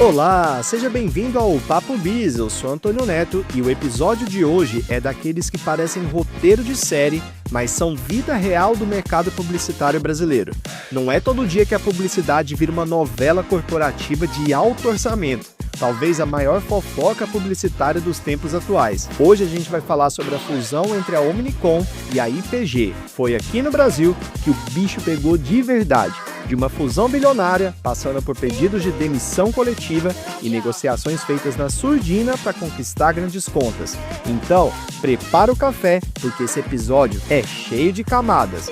Olá, seja bem-vindo ao Papo Biz, eu sou Antônio Neto e o episódio de hoje é daqueles que parecem roteiro de série, mas são vida real do mercado publicitário brasileiro. Não é todo dia que a publicidade vira uma novela corporativa de alto orçamento, talvez a maior fofoca publicitária dos tempos atuais. Hoje a gente vai falar sobre a fusão entre a Omnicom e a IPG. Foi aqui no Brasil que o bicho pegou de verdade. De uma fusão bilionária, passando por pedidos de demissão coletiva e negociações feitas na surdina para conquistar grandes contas. Então, prepara o café, porque esse episódio é cheio de camadas.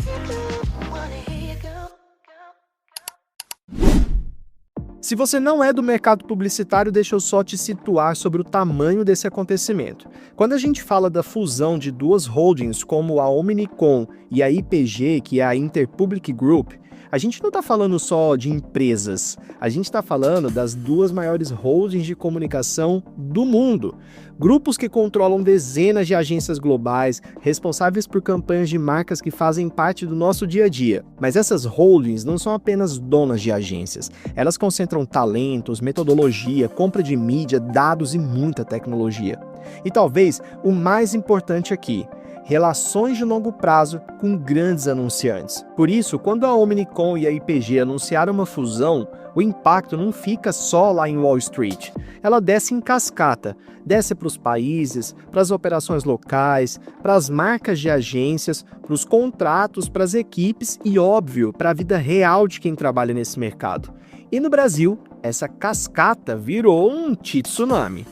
Se você não é do mercado publicitário, deixa eu só te situar sobre o tamanho desse acontecimento. Quando a gente fala da fusão de duas holdings como a Omnicom e a IPG, que é a Interpublic Group, a gente não está falando só de empresas, a gente está falando das duas maiores holdings de comunicação do mundo. Grupos que controlam dezenas de agências globais, responsáveis por campanhas de marcas que fazem parte do nosso dia a dia. Mas essas holdings não são apenas donas de agências. Elas concentram talentos, metodologia, compra de mídia, dados e muita tecnologia. E talvez o mais importante aqui, relações de longo prazo com grandes anunciantes. Por isso, quando a Omnicom e a IPG anunciaram uma fusão, o impacto não fica só lá em Wall Street. Ela desce em cascata, desce para os países, para as operações locais, para as marcas de agências, para os contratos, para as equipes e, óbvio, para a vida real de quem trabalha nesse mercado. E no Brasil, essa cascata virou um tsunami.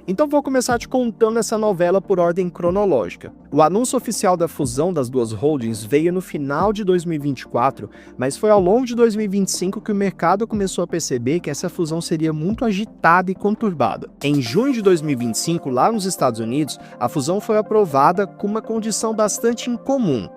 Então vou começar te contando essa novela por ordem cronológica. O anúncio oficial da fusão das duas holdings veio no final de 2024, mas foi ao longo de 2025 que o mercado começou a perceber que essa fusão seria muito agitada e conturbada. Em junho de 2025, lá nos Estados Unidos, a fusão foi aprovada com uma condição bastante incomum.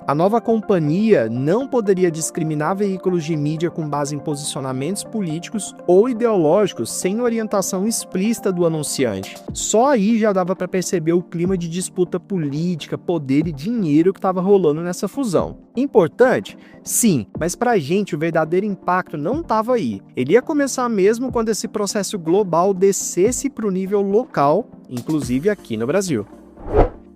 A nova companhia não poderia discriminar veículos de mídia com base em posicionamentos políticos ou ideológicos sem orientação explícita do anunciante. Só aí já dava para perceber o clima de disputa política, poder e dinheiro que estava rolando nessa fusão. Importante? Sim, mas para a gente o verdadeiro impacto não estava aí. Ele ia começar mesmo quando esse processo global descesse para o nível local, inclusive aqui no Brasil.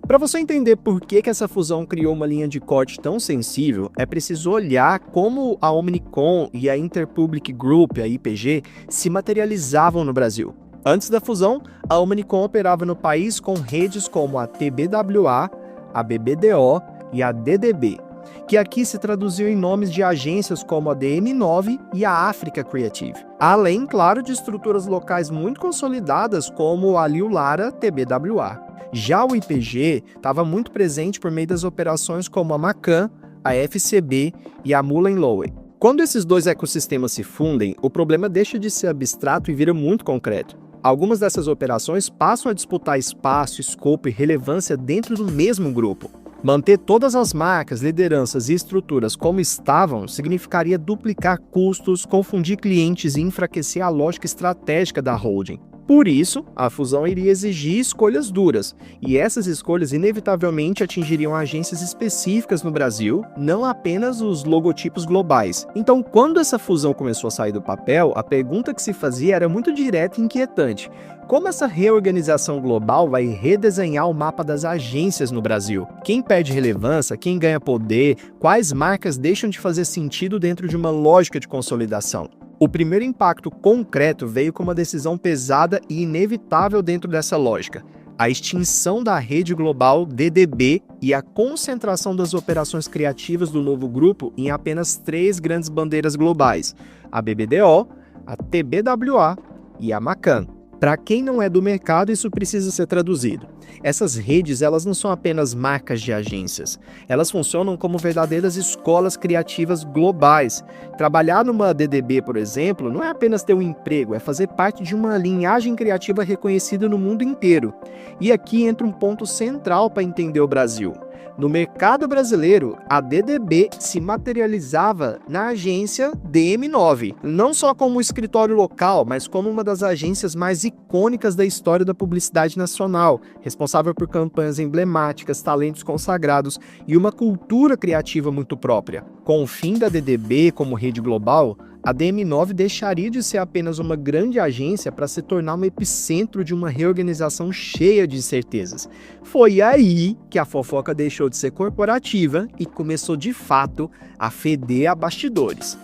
Para você entender por que essa fusão criou uma linha de corte tão sensível, é preciso olhar como a Omnicom e a Interpublic Group, a IPG, se materializavam no Brasil. Antes da fusão, a Omnicom operava no país com redes como a TBWA, a BBDO e a DDB, que aqui se traduziu em nomes de agências como a DM9 e a Africa Creative, além, claro, de estruturas locais muito consolidadas como a Liu Lara TBWA. Já o IPG estava muito presente por meio das operações como a Macan, a FCB e a Mullen Lowe. Quando esses dois ecossistemas se fundem, o problema deixa de ser abstrato e vira muito concreto. Algumas dessas operações passam a disputar espaço, escopo e relevância dentro do mesmo grupo. Manter todas as marcas, lideranças e estruturas como estavam significaria duplicar custos, confundir clientes e enfraquecer a lógica estratégica da holding. Por isso, a fusão iria exigir escolhas duras, e essas escolhas inevitavelmente atingiriam agências específicas no Brasil, não apenas os logotipos globais. Então, quando essa fusão começou a sair do papel, a pergunta que se fazia era muito direta e inquietante. Como essa reorganização global vai redesenhar o mapa das agências no Brasil? Quem perde relevância, quem ganha poder, quais marcas deixam de fazer sentido dentro de uma lógica de consolidação? O primeiro impacto concreto veio com uma decisão pesada e inevitável dentro dessa lógica: a extinção da rede global DDB e a concentração das operações criativas do novo grupo em apenas 3 grandes bandeiras globais: a BBDO, a TBWA e a Macan. Para quem não é do mercado, isso precisa ser traduzido. Essas redes, elas não são apenas marcas de agências. Elas funcionam como verdadeiras escolas criativas globais. Trabalhar numa DDB, por exemplo, não é apenas ter um emprego, é fazer parte de uma linhagem criativa reconhecida no mundo inteiro. E aqui entra um ponto central para entender o Brasil. No mercado brasileiro, a DDB se materializava na agência DM9, não só como um escritório local, mas como uma das agências mais icônicas da história da publicidade nacional, responsável por campanhas emblemáticas, talentos consagrados e uma cultura criativa muito própria. Com o fim da DDB como rede global, a DM9 deixaria de ser apenas uma grande agência para se tornar um epicentro de uma reorganização cheia de incertezas. Foi aí que a fofoca deixou de ser corporativa e começou de fato a feder a bastidores.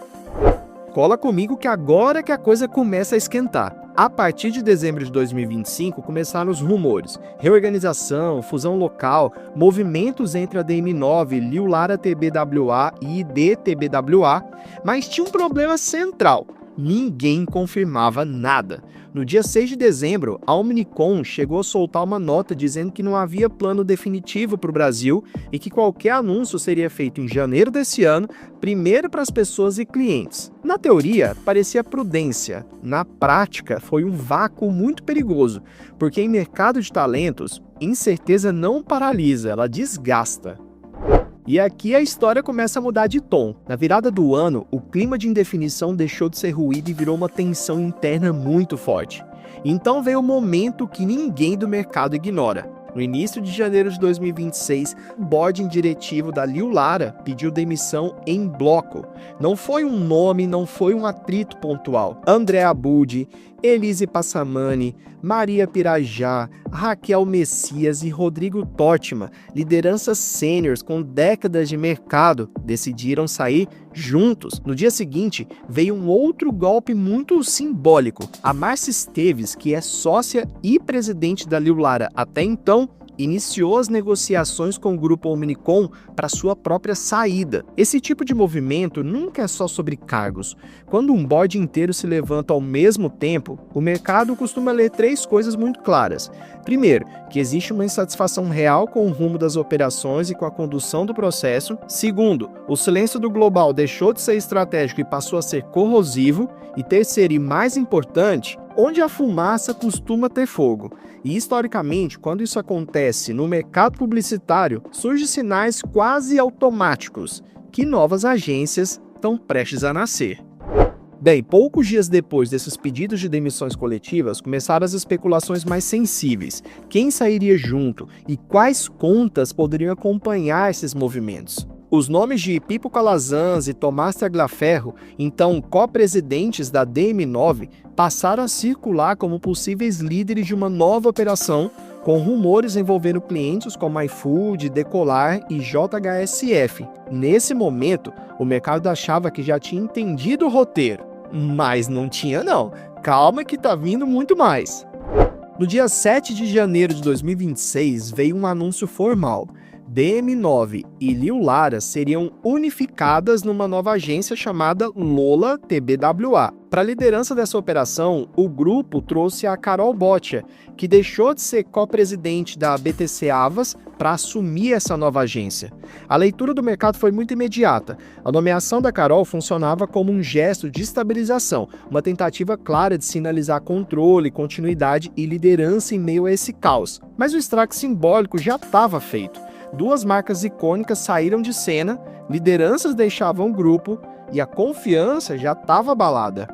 Cola comigo que agora que a coisa começa a esquentar. A partir de dezembro de 2025, começaram os rumores. Reorganização, fusão local, movimentos entre a DM9, Liu Lara TBWA e ID TBWA, mas tinha um problema central. Ninguém confirmava nada. No dia 6 de dezembro, a Omnicom chegou a soltar uma nota dizendo que não havia plano definitivo para o Brasil e que qualquer anúncio seria feito em janeiro desse ano, primeiro para as pessoas e clientes. Na teoria, parecia prudência. Na prática, foi um vácuo muito perigoso, porque em mercado de talentos, incerteza não paralisa, ela desgasta. E aqui a história começa a mudar de tom. Na virada do ano, o clima de indefinição deixou de ser ruído e virou uma tensão interna muito forte. Então veio o momento que ninguém do mercado ignora. No início de janeiro de 2026, o board diretivo da Liu Lara pediu demissão em bloco. Não foi um nome, não foi um atrito pontual. André Abud, Elise Passamani, Maria Pirajá, Raquel Messias e Rodrigo Totma, lideranças sêniores com décadas de mercado, decidiram sair juntos. No dia seguinte, veio um outro golpe muito simbólico. A Márcia Esteves, que é sócia e presidente da Liu Lara até então, iniciou as negociações com o grupo Omnicom para sua própria saída. Esse tipo de movimento nunca é só sobre cargos. Quando um board inteiro se levanta ao mesmo tempo, o mercado costuma ler três coisas muito claras. Primeiro, que existe uma insatisfação real com o rumo das operações e com a condução do processo. Segundo, o silêncio do global deixou de ser estratégico e passou a ser corrosivo. E terceiro e mais importante, onde a fumaça costuma ter fogo. E historicamente, quando isso acontece no mercado publicitário, surgem sinais quase automáticos que novas agências estão prestes a nascer. Bem, poucos dias depois desses pedidos de demissões coletivas, começaram as especulações mais sensíveis. Quem sairia junto e quais contas poderiam acompanhar esses movimentos? Os nomes de Pipo Calazans e Tomás Tagliaferro, então co-presidentes da DM9, passaram a circular como possíveis líderes de uma nova operação, com rumores envolvendo clientes como iFood, Decolar e JHSF. Nesse momento, o mercado achava que já tinha entendido o roteiro, mas não tinha não. Calma que tá vindo muito mais. No dia 7 de janeiro de 2026, veio um anúncio formal. DM9 e Liu Lara seriam unificadas numa nova agência chamada Lola TBWA. Para a liderança dessa operação, o grupo trouxe a Carol Boccia, que deixou de ser co-presidente da BTC Avas para assumir essa nova agência. A leitura do mercado foi muito imediata. A nomeação da Carol funcionava como um gesto de estabilização, uma tentativa clara de sinalizar controle, continuidade e liderança em meio a esse caos. Mas o estrago simbólico já estava feito. Duas marcas icônicas saíram de cena, lideranças deixavam o grupo e a confiança já estava abalada.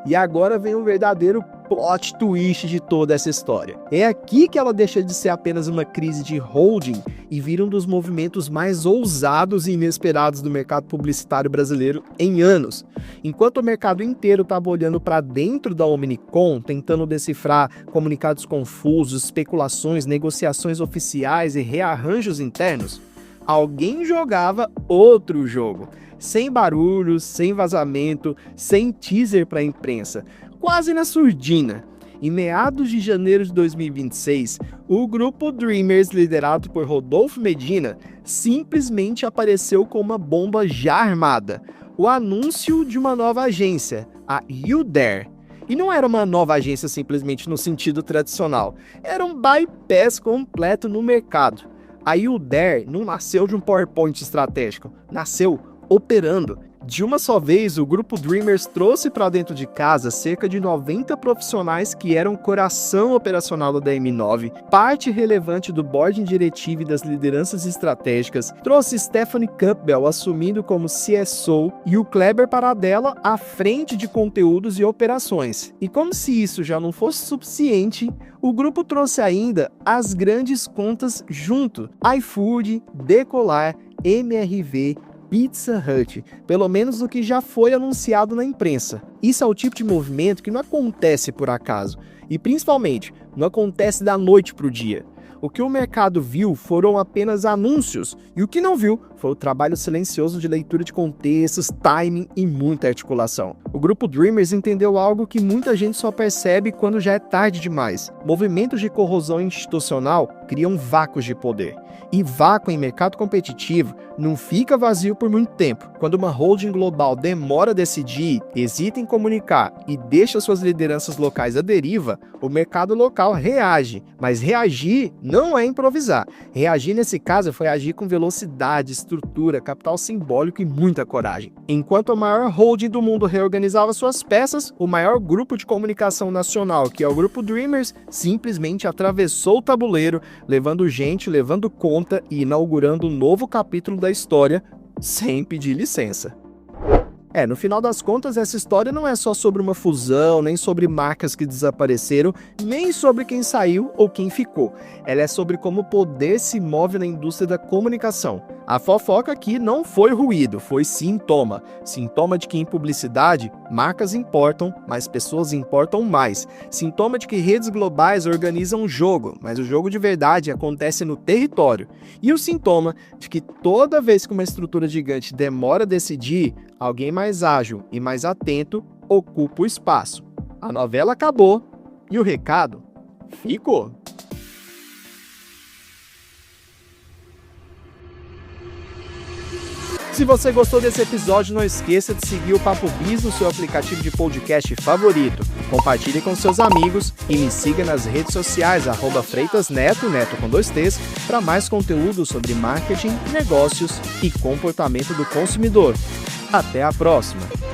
E agora vem o verdadeiro plot twist de toda essa história. É aqui que ela deixa de ser apenas uma crise de holding e vira um dos movimentos mais ousados e inesperados do mercado publicitário brasileiro em anos. Enquanto o mercado inteiro estava olhando para dentro da Omnicom, tentando decifrar comunicados confusos, especulações, negociações oficiais e rearranjos internos, alguém jogava outro jogo. Sem barulhos, sem vazamento, sem teaser para a imprensa, quase na surdina. Em meados de janeiro de 2026, o grupo Dreamers, liderado por Rodolfo Medina, simplesmente apareceu com uma bomba já armada. O anúncio de uma nova agência, a YouDare. E não era uma nova agência simplesmente no sentido tradicional, era um bypass completo no mercado. A YouDare não nasceu de um PowerPoint estratégico, nasceu operando. De uma só vez, o grupo Dreamers trouxe para dentro de casa cerca de 90 profissionais que eram o coração operacional da DM9, parte relevante do board diretivo e das lideranças estratégicas, trouxe Stephanie Campbell assumindo como CSO e o Kleber Paradella à frente de conteúdos e operações. E como se isso já não fosse suficiente, o grupo trouxe ainda as grandes contas junto: iFood, Decolar, MRV, Pizza Hut, pelo menos o que já foi anunciado na imprensa. Isso é o tipo de movimento que não acontece por acaso, e principalmente, não acontece da noite para o dia. O que o mercado viu foram apenas anúncios, e o que não viu foi o trabalho silencioso de leitura de contextos, timing e muita articulação. O grupo Dreamers entendeu algo que muita gente só percebe quando já é tarde demais. Movimentos de corrosão institucional criam vácuos de poder. E vácuo em mercado competitivo não fica vazio por muito tempo. Quando uma holding global demora a decidir, hesita em comunicar e deixa suas lideranças locais à deriva, o mercado local reage. Mas reagir não é improvisar. Reagir nesse caso foi agir com velocidade, estrutura, capital simbólico e muita coragem. Enquanto a maior holding do mundo reorganizava suas peças, o maior grupo de comunicação nacional, que é o grupo Dreamers, simplesmente atravessou o tabuleiro, levando gente, levando conta e inaugurando um novo capítulo da história sem pedir licença. No final das contas, essa história não é só sobre uma fusão, nem sobre marcas que desapareceram, nem sobre quem saiu ou quem ficou. Ela é sobre como o poder se move na indústria da comunicação. A fofoca aqui não foi ruído, foi sintoma. Sintoma de que em publicidade, marcas importam, mas pessoas importam mais. Sintoma de que redes globais organizam um jogo, mas o jogo de verdade acontece no território. E o sintoma de que toda vez que uma estrutura gigante demora a decidir, alguém mais ágil e mais atento ocupa o espaço. A novela acabou e o recado ficou. Se você gostou desse episódio, não esqueça de seguir o Papo Biz no seu aplicativo de podcast favorito. Compartilhe com seus amigos e me siga nas redes sociais @FreitasNeto, Neto com 2 T's, para mais conteúdo sobre marketing, negócios e comportamento do consumidor. Até a próxima!